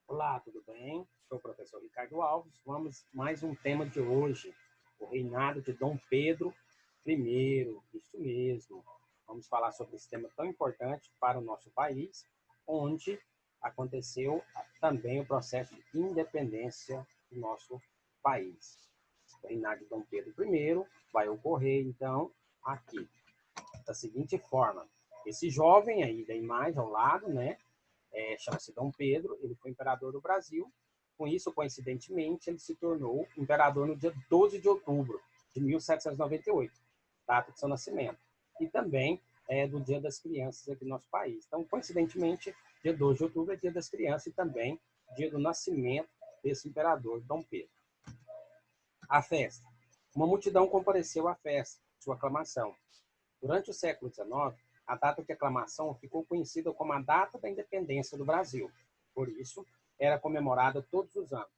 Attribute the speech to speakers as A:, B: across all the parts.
A: Olá, tudo bem? Sou o professor Ricardo Alves. Vamos mais um tema de hoje, o reinado de Dom Pedro I. Isso mesmo. Vamos falar sobre esse tema tão importante para o nosso país, onde aconteceu também o processo de independência do nosso país. O reinado de Dom Pedro I vai ocorrer, então, aqui, da seguinte forma. Esse jovem aí da imagem ao lado, né, chama-se Dom Pedro, ele foi imperador do Brasil. Com isso, coincidentemente, ele se tornou imperador no dia 12 de outubro de 1798, data de seu nascimento. E também do Dia das Crianças aqui no nosso país. Então, coincidentemente, dia 12 de outubro é Dia das Crianças e também dia do nascimento desse imperador, Dom Pedro. A festa. Uma multidão compareceu à festa, sua aclamação. Durante o século XIX, a data de aclamação ficou conhecida como a data da independência do Brasil. Por isso, era comemorada todos os anos.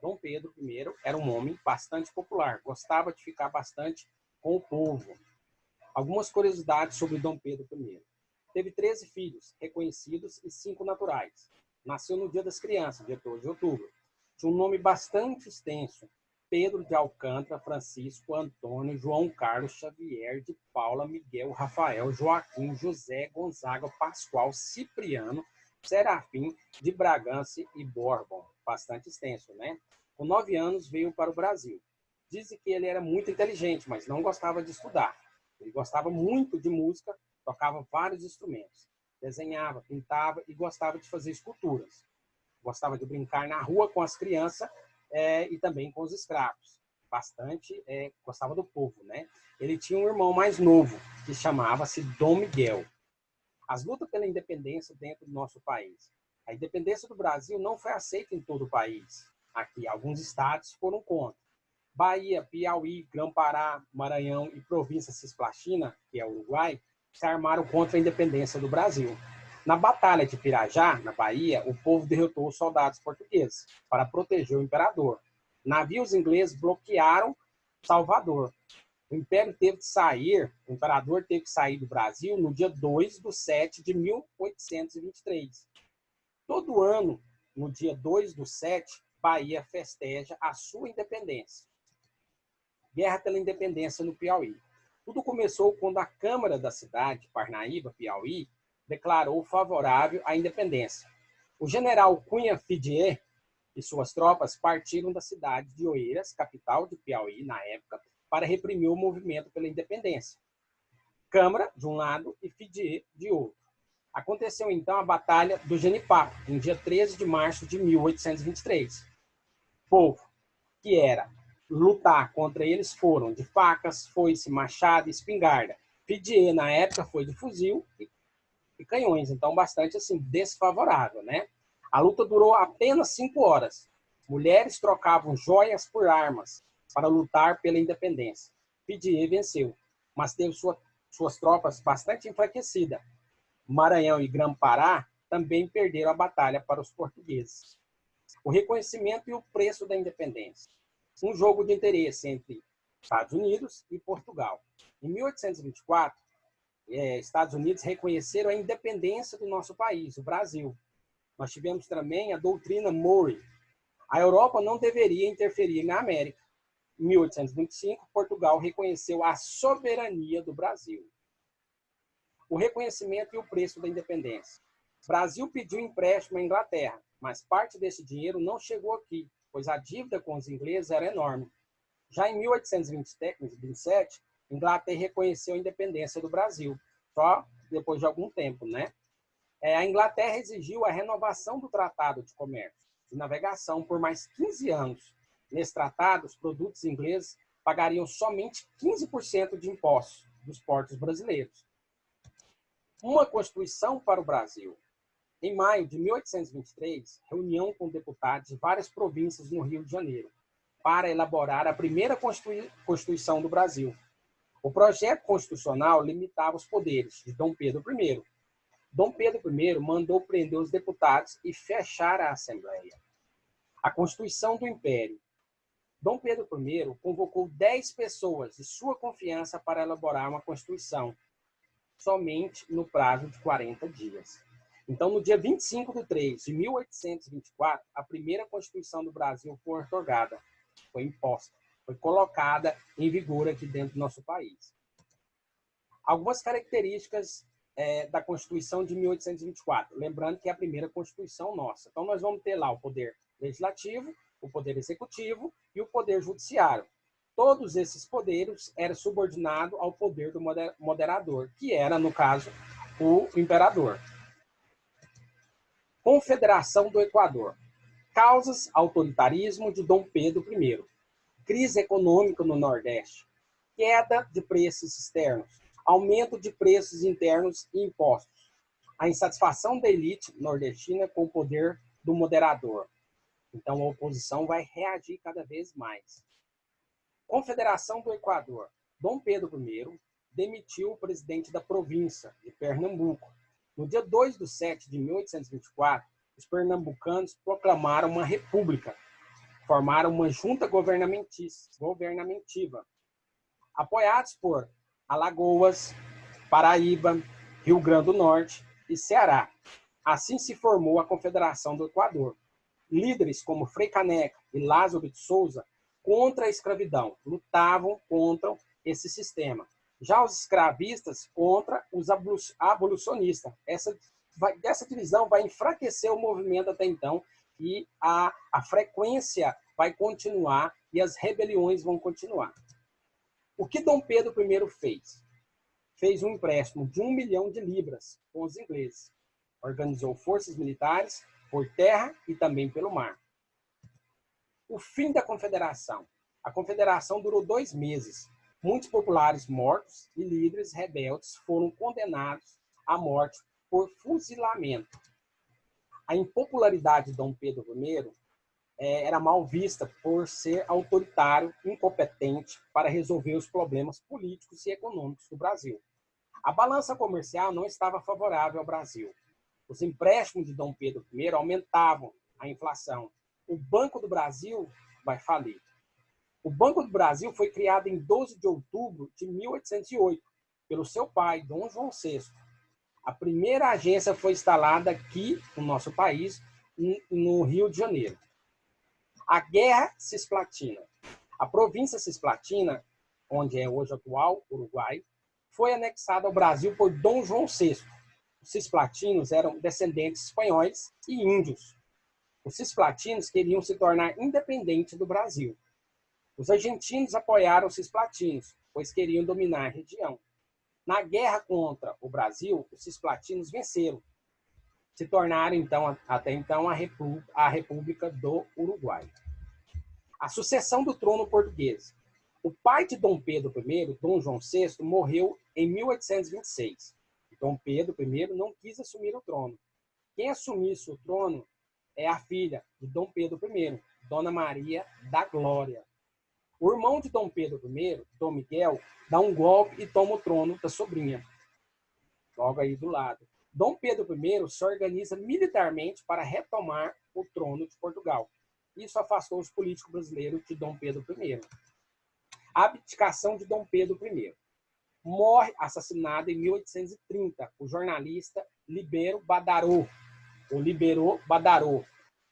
A: Dom Pedro I era um homem bastante popular, gostava de ficar bastante com o povo. Algumas curiosidades sobre Dom Pedro I. Teve 13 filhos reconhecidos e 5 naturais. Nasceu no Dia das Crianças, dia 12 de outubro. Tinha um nome bastante extenso: Pedro de Alcântara, Francisco, Antônio, João Carlos, Xavier, de Paula, Miguel, Rafael, Joaquim, José, Gonzaga, Pascoal, Cipriano, Serafim, de Bragança e Bourbon. Bastante extenso, né? Com 9 anos veio para o Brasil. Dizem que ele era muito inteligente, mas não gostava de estudar. Ele gostava muito de música, tocava vários instrumentos, desenhava, pintava e gostava de fazer esculturas. Gostava de brincar na rua com as crianças e também com os escravos. Bastante gostava do povo, né? Ele tinha um irmão mais novo, que chamava-se Dom Miguel. As lutas pela independência dentro do nosso país. A independência do Brasil não foi aceita em todo o país. Aqui, alguns estados foram contra. Bahia, Piauí, Grã-Pará, Maranhão e província Cisplatina, que é o Uruguai, se armaram contra a independência do Brasil. Na Batalha de Pirajá, na Bahia, o povo derrotou os soldados portugueses para proteger o imperador. Navios ingleses bloquearam Salvador. O imperador teve que sair do Brasil no dia 2 de 7 de 1823. Todo ano, no dia 2 de 7, Bahia festeja a sua independência. Guerra pela independência no Piauí. Tudo começou quando a Câmara da cidade, Parnaíba, Piauí, declarou favorável à independência. O general Cunha Fidier e suas tropas partiram da cidade de Oeiras, capital de Piauí na época, para reprimir o movimento pela independência. Câmara, de um lado, e Fidier, de outro. Aconteceu então a Batalha do Genipapo, em dia 13 de março de 1823. Povo, que era lutar contra eles, foram de facas, foice, machado e espingarda. Fidier, na época, foi de fuzil e canhões, então bastante assim, desfavorável, né? A luta durou apenas 5 horas. Mulheres trocavam joias por armas para lutar pela independência. Fidier venceu, mas teve suas tropas bastante enfraquecidas. Maranhão e Grã-Pará também perderam a batalha para os portugueses. O reconhecimento e o preço da independência. Um jogo de interesse entre Estados Unidos e Portugal. Em 1824, Estados Unidos reconheceram a independência do nosso país, o Brasil. Nós tivemos também a doutrina Monroe. A Europa não deveria interferir na América. Em 1825, Portugal reconheceu a soberania do Brasil. O reconhecimento e o preço da independência. O Brasil pediu empréstimo à Inglaterra, mas parte desse dinheiro não chegou aqui, pois a dívida com os ingleses era enorme. Já em 1827, Inglaterra reconheceu a independência do Brasil, só depois de algum tempo, né? A Inglaterra exigiu a renovação do Tratado de Comércio e Navegação por mais 15 anos. Nesse tratado, os produtos ingleses pagariam somente 15% de impostos dos portos brasileiros. Uma Constituição para o Brasil. Em maio de 1823, reunião com deputados de várias províncias no Rio de Janeiro para elaborar a primeira Constituição do Brasil. O projeto constitucional limitava os poderes de Dom Pedro I. Dom Pedro I mandou prender os deputados e fechar a Assembleia. A Constituição do Império. Dom Pedro I convocou 10 pessoas de sua confiança para elaborar uma Constituição, somente no prazo de 40 dias. Então, no dia 25/3/1824, a primeira Constituição do Brasil foi otorgada, foi imposta, foi colocada em vigor aqui dentro do nosso país. Algumas características da Constituição de 1824, lembrando que é a primeira Constituição nossa. Então, nós vamos ter lá o poder legislativo, o poder executivo e o poder judiciário. Todos esses poderes eram subordinados ao poder do moderador, que era, no caso, o imperador. Confederação do Equador. Causas: autoritarismo de Dom Pedro I. Crise econômica no Nordeste. Queda de preços externos. Aumento de preços internos e impostos. A insatisfação da elite nordestina com o poder do moderador. Então, a oposição vai reagir cada vez mais. Confederação do Equador. Dom Pedro I demitiu o presidente da província de Pernambuco. No dia 2/7/1824, os pernambucanos proclamaram uma república. Formaram uma junta governativa, apoiados por Alagoas, Paraíba, Rio Grande do Norte e Ceará. Assim se formou a Confederação do Equador. Líderes como Frei Caneca e Lázaro de Souza, contra a escravidão, lutavam contra esse sistema. Já os escravistas contra os abolicionistas. Essa divisão vai enfraquecer o movimento até então e a frequência vai continuar e as rebeliões vão continuar. O que Dom Pedro I fez? Fez um empréstimo de 1 milhão de libras com os ingleses. Organizou forças militares por terra e também pelo mar. O fim da Confederação. A Confederação durou 2 meses. Muitos populares mortos e líderes rebeldes foram condenados à morte por fuzilamento. A impopularidade de Dom Pedro I era mal vista por ser autoritário, incompetente para resolver os problemas políticos e econômicos do Brasil. A balança comercial não estava favorável ao Brasil. Os empréstimos de Dom Pedro I aumentavam a inflação. O Banco do Brasil vai falir. O Banco do Brasil foi criado em 12 de outubro de 1808 pelo seu pai, Dom João VI. A primeira agência foi instalada aqui no nosso país, no Rio de Janeiro. A Guerra Cisplatina. A província Cisplatina, onde é hoje o atual Uruguai, foi anexada ao Brasil por Dom João VI. Os cisplatinos eram descendentes espanhóis e índios. Os cisplatinos queriam se tornar independentes do Brasil. Os argentinos apoiaram os cisplatinos, pois queriam dominar a região. Na guerra contra o Brasil, os cisplatinos venceram. Se tornaram, então, até então, a República do Uruguai. A sucessão do trono português. O pai de Dom Pedro I, Dom João VI, morreu em 1826. Dom Pedro I não quis assumir o trono. Quem assumisse o trono é a filha de Dom Pedro I, Dona Maria da Glória. O irmão de Dom Pedro I, Dom Miguel, dá um golpe e toma o trono da sobrinha. Logo aí do lado. Dom Pedro I se organiza militarmente para retomar o trono de Portugal. Isso afastou os políticos brasileiros de Dom Pedro I. A abdicação de Dom Pedro I. Morre assassinado em 1830 o jornalista Libero Badaró.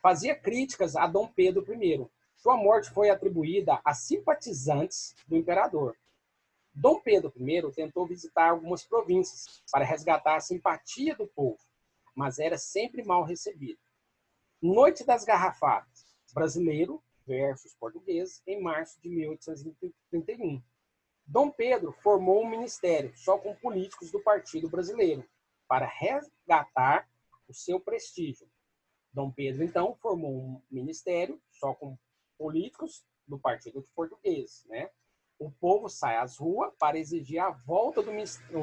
A: Fazia críticas a Dom Pedro I. Sua morte foi atribuída a simpatizantes do imperador. Dom Pedro I tentou visitar algumas províncias para resgatar a simpatia do povo, mas era sempre mal recebido. Noite das Garrafadas, brasileiro versus português, em março de 1831. Dom Pedro formou um ministério só com políticos do Partido Brasileiro, para resgatar o seu prestígio. Dom Pedro, então, formou um ministério só com políticos do Partido Português, né? O povo sai às ruas para exigir a volta do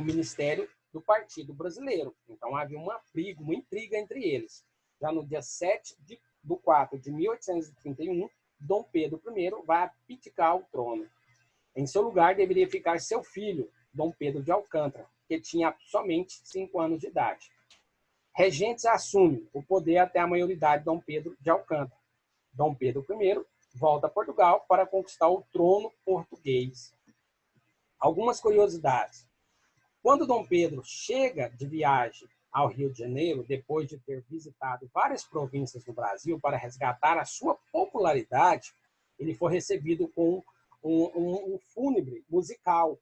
A: ministério do Partido Brasileiro. Então, havia uma briga, uma intriga entre eles. Já no dia 7/4/1831, Dom Pedro I vai abdicar o trono. Em seu lugar, deveria ficar seu filho, Dom Pedro de Alcântara, que tinha somente 5 anos de idade. Regentes assumem o poder até a maioridade de Dom Pedro de Alcântara. Dom Pedro I volta a Portugal para conquistar o trono português. Algumas curiosidades. Quando Dom Pedro chega de viagem ao Rio de Janeiro, depois de ter visitado várias províncias do Brasil para resgatar a sua popularidade, ele foi recebido com um fúnebre musical.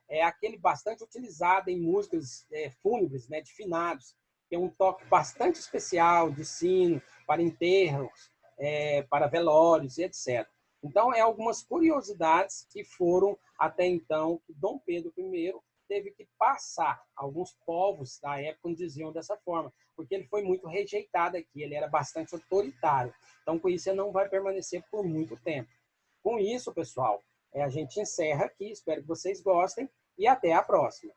A: É aquele bastante utilizado em músicas fúnebres, né, de finados. Tem um toque bastante especial de sino para enterros, para velórios e etc. Então, algumas curiosidades que foram até então que Dom Pedro I teve que passar. Alguns povos da época diziam dessa forma, porque ele foi muito rejeitado aqui, ele era bastante autoritário. Então, com isso, ele não vai permanecer por muito tempo. Com isso, pessoal, a gente encerra aqui, espero que vocês gostem e até a próxima.